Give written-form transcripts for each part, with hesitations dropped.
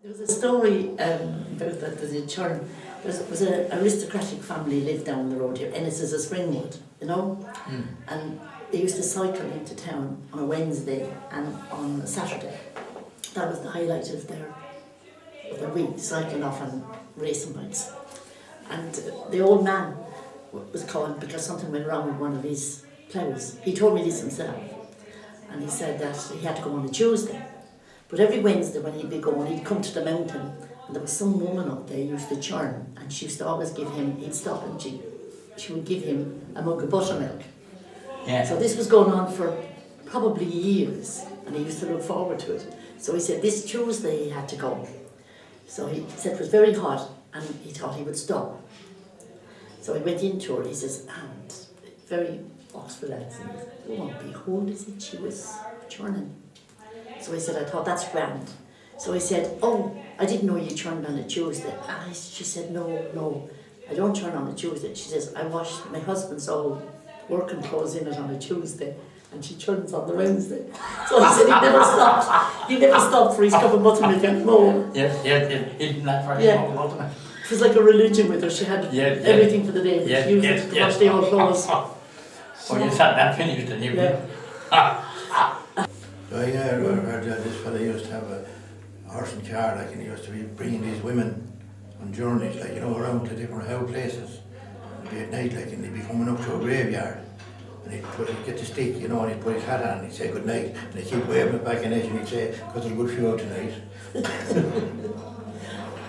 There was a story about that there's a churn. There was an aristocratic family lived down the road here, Ennis's of Springwood, you know? And they used to cycle into town on a Wednesday and on a Saturday. That was the highlight of their week, cycling off on racing bikes. And the old man was called because something went wrong with one of his ploughs. He told me this himself. And he said that he had to go on a Tuesday. But every Wednesday when he'd be going, he'd come to the mountain and there was some woman up there who used to churn, and she used to always give him, he'd stop and she would give him a mug of buttermilk. Yeah. So this was going on for probably years, and he used to look forward to it. So he said this Tuesday he had to go. So he said it was very hot and he thought he would stop. So he went into her, he says, and very Oxford accent, lo and behold, is it she was churning. So he said, I thought that's grand. So he said, oh, I didn't know you churned on a Tuesday. She said, no, I don't churn on a Tuesday. She says, I wash my husband's old working clothes in it on a Tuesday, and she churns on the Wednesday. So he said he never stopped. He never stopped for his cup of buttermilk anymore. Yeah, eating that for his buttermilk. It was like a religion with her. She had everything for the day. She used it to wash the old clothes. Oh, you sat that finished and you So I heard this fella used to have a horse and car, like, and he used to be bringing these women on journeys, like, you know, around to different places. It'd be at night, like, and he'd be coming up to a graveyard, and he'd get the stick, you know, and he'd put his hat on, and he'd say good night, and he'd keep waving it back in it, and he'd say, got a good few out tonight.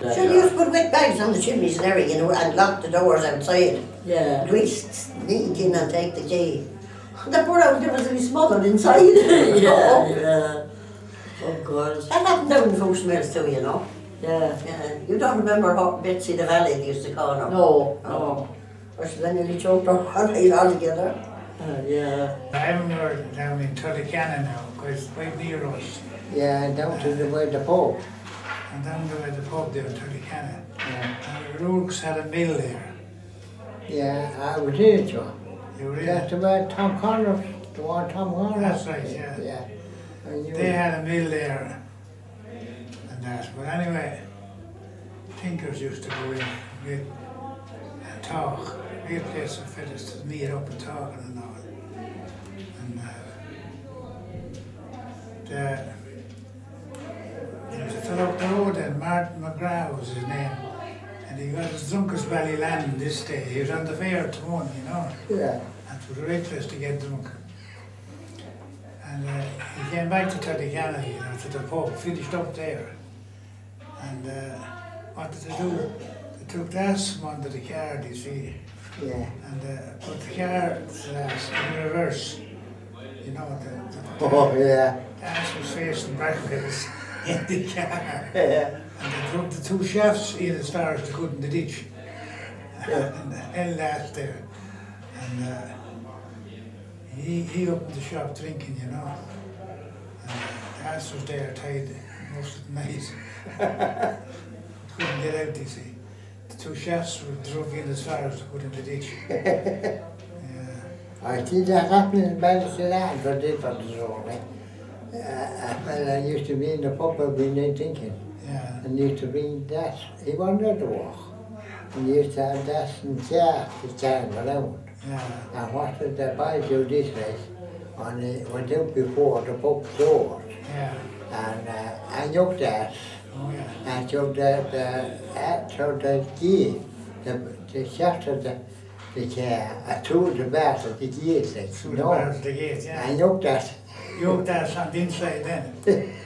Sure, you used to put wet bags on the chimneys and everything, and lock the doors outside. Yeah. We sneak in and take the key. The poor old devils would be smothered inside. Yeah. Oh God. That happened down in Fox Mills too, you know. Yeah. You don't remember how Betsy the Valley they used to call her? No. Or she then nearly choked her on it altogether. Yeah. I remember down in Tullycannon now, because it's quite near us. Yeah, down to where the pub. And down there at the pub there in Tullycannon. Yeah. And Rourke's had a mill there. Yeah, I was in it, John. You were in That's it? where Tom Connor, the one Tom Connor. That's right, yeah. Yeah. And you They had a mill there and that. But anyway, Tinkers used to go in and talk. Real place of fellas to meet up and talking and all. And there was a fellow up the road then, Martin McGrath was his name. And he got his drunkest Valley land this day. He was on the fair to one, you know. Yeah. And it was a great place to get drunk. And he came back to Tullycannon, you know, to the pub, finished up there. And what did they do? They took the ass from under the car, do you see? Yeah. And put the car in reverse. You know, Oh, yeah. the ass was facing backwards in the car. Yeah. And they drove the two shafts in as far as they could in the ditch. And held that there. And he opened the shop drinking, you know. And the ass was there tied most of the night. Couldn't get out, you see. The two shafts were drove in as far as they could in the ditch. Yeah. I see that happening in Ballysalad for different zone. A fella used to be in the pub every night drinking. Yeah. And used to bring that. He wanted to walk. And he used to have that and chair to stand around. Yeah. And what did the boy do this way? And he went out before the pub doors. Yeah. And I looked at Oh yeah. and so the key, the shaft of the chair, through the bars of the gate, Through the bars of the gate, yeah. I looked at You hooked that on the inside then,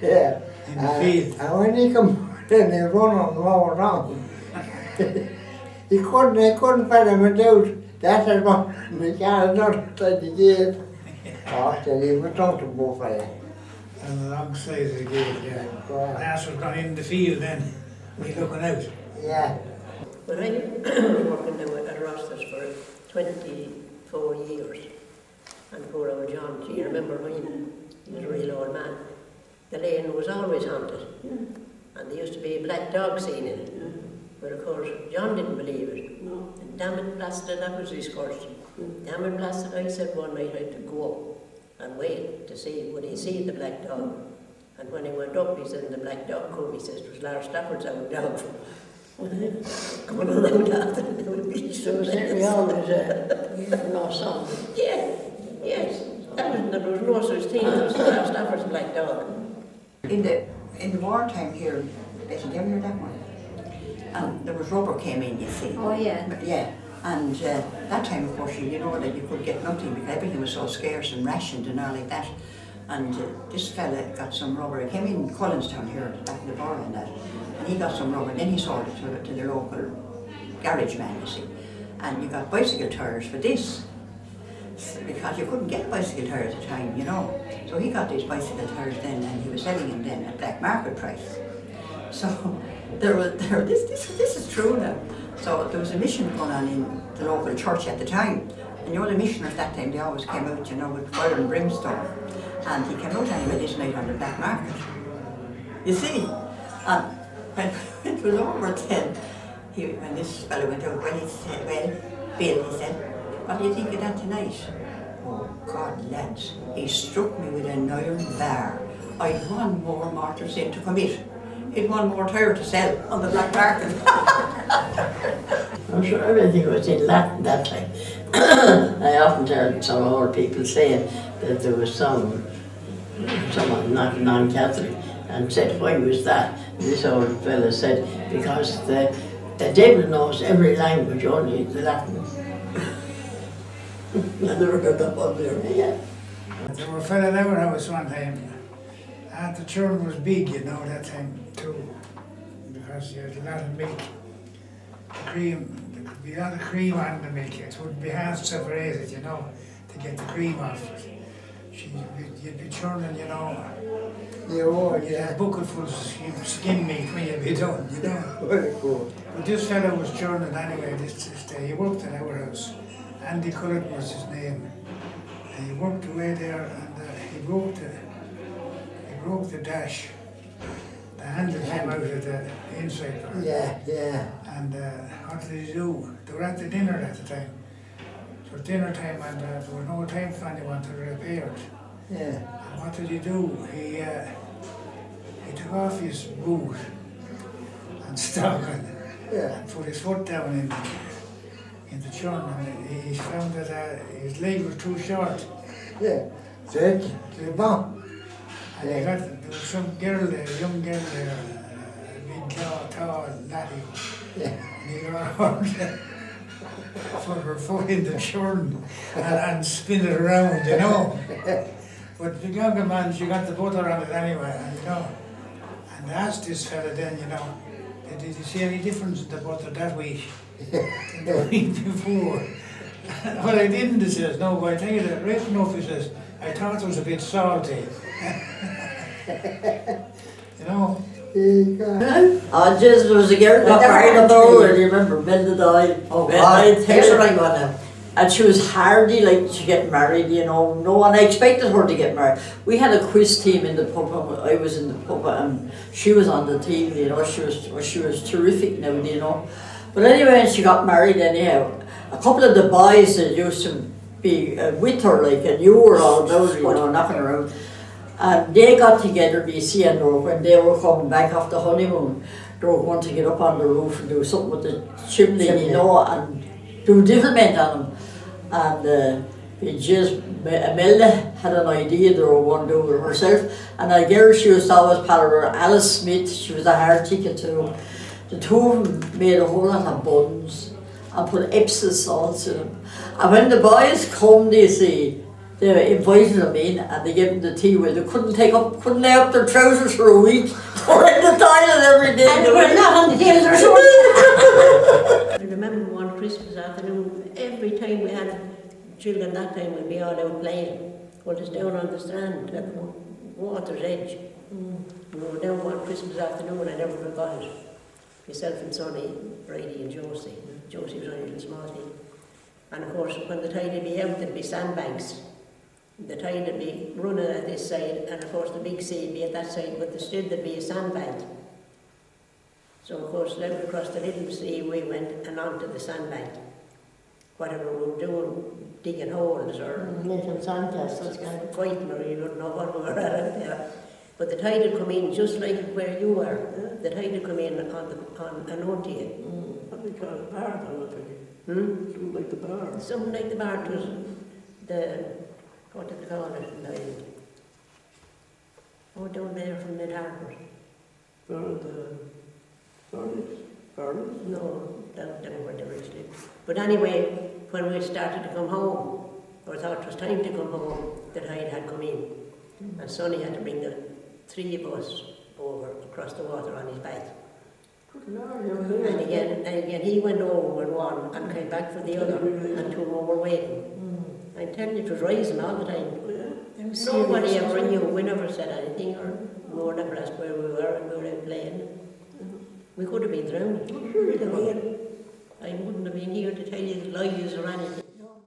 yeah. in the field. And when he come, then he run on all around. he couldn't find him out. That is what the car not outside the gate. After he was on to go for it. And alongside the gate, yeah. Yeah. That's was gone in the field then, we looking out. Yeah. Well, I was working now at Ross's for 24 years. And poor old John, do you remember when he was a real old man? The lane was always haunted. And there used to be a black dog seen in it. But of course, John didn't believe it. And damn it, blasted, that was his question. Damn it, blasted, I said one night I had to go up and wait to see, would he see the black dog? And when he went up, he said, and the black dog come, he says, it was Lars Stafford's own dog from coming around after the beach. So was Henry always lost son? Yeah, yes. There was no such thing, it was Lars Stafford's black dog. In the wartime here, Betty, do you ever hear that one? And there was rubber came in, you see. Oh, yeah. But, yeah. And that time, of course, you know that you could get nothing because everything was so scarce and rationed and all like that. And this fella got some rubber. He came in Collinstown here, back in the borough and that. And he got some rubber, and then he sold it to the local garage man, you see. And you got bicycle tires for this. Because you couldn't get bicycle tires at the time, you know. So he got these bicycle tires then, and he was selling them then at black market price. So this is true now. So there was a mission going on in the local church at the time. And you know the missioners that time, they always came out, you know, with fire and brimstone. And he came out anyway this night on the black market. You see? And when it was over then, when this fellow went out, well, he said, well, Bill, he said, what do you think of that tonight? Oh, God, lads, he struck me with an iron bar. I'd one more mortar sin to commit. He'd one more tire to sell on the black market. I'm sure everything was in Latin that time. I often heard some old people saying that there was someone not non-Catholic and said, why was that? And this old fella said, because the devil knows every language, only the Latin. I never heard that one there. Yeah. There were a fella in our house one time, and the churn was big, you know, that time too, because you had a lot of milk. The cream, there could be a lot of cream on the milk. It wouldn't be half separated, you know, to get the cream off it. You'd be churning, you know. You'd have a bucket full of skim milk when you'd be done, you know. Very cool. But this fellow was churning anyway, this day. He worked in our house. Andy Cullen was his name. And he worked away there, and he broke the dash. The handle came out of the inside part. Yeah. And what did he do? They were at the dinner at the time. So dinner time, and there was no time for anyone to repair it. Yeah. And what did he do? He took off his boot and stocking Yeah. and put his foot down in the churn, and he found that his leg was too short. Yeah. That's the bomb. And there was some girl there, a young girl there, a big tall laddie. Yeah. And he got her to put her foot in the churn and spin it around, you know. But the younger man, she got the butter on it anyway, and you know. And I asked this fella then, you know, did you see any difference in the butter that week than the week before? Well, I didn't, he says, no, but I tell you that right enough, he says, I thought it was a bit salty. You know? Oh, Jesus, there was a girl got married up there, do you remember? Belinda died. Oh, Well, God. I think so, right one now. And she was hardy, like, to get married, you know. No one expected her to get married. We had a quiz team in the pub, and I was in the pub, and she was on the team, you know. She was terrific now, you know. But anyway, she got married anyhow. A couple of the boys that used to be with her, like, and you were all about, you know, knocking around. And they got together, BC, and when they were coming back off the honeymoon, they were going to get up on the roof and do something with the chimney, you know, and do devilment on them. And Imelda had an idea they were going to do it herself. And a girl she was always pal of her, Alice Smith, she was a hard ticket too. The two of them made a whole lot of buns and put Epsom salts in them. And when the boys come, they see, they invited them in and they gave them the tea. Well, they couldn't lay up their trousers for a week. They were in the toilet every day. And they were not on the tails or something. I remember one Christmas afternoon, every time we had children that time, we'd be all out playing. Well, just down on the strand at the water's edge. We were down one Christmas afternoon, I never forgot it. Myself and Sonny, Brady and Josie. Josie was only a little small thing. And of course, when the tide would be out, there'd be sandbanks. The tide would be running at this side, and of course the big sea would be at that side, but still there'd be a sandbank. So of course, down across the little sea we went and onto the sandbank. Whatever we were doing, digging holes or Little sandcastles, kind of. fighting, or you wouldn't know what we were at there. But the tide had come in just like where you are. The tide had come in on Anontia. What do they call it? Bar, though, I think. Something like the bar. Something like the bar, it was the, what did they call it? Down there from Mid Harbour. Bar, the Barney's. Barney's? No, down where the rich live. But anyway, when we started to come home, or thought it was time to come home, the tide had come in. And Sonny had to bring the three of us over across the water on his back. And again he went over with one and came back for the other, and two more were waiting. I'm telling you, it was rising all the time. Nobody ever knew, we never said anything, or we were never asked where we were, and we were out playing. We could have been drowned. I wouldn't have been here to tell you the lies or anything.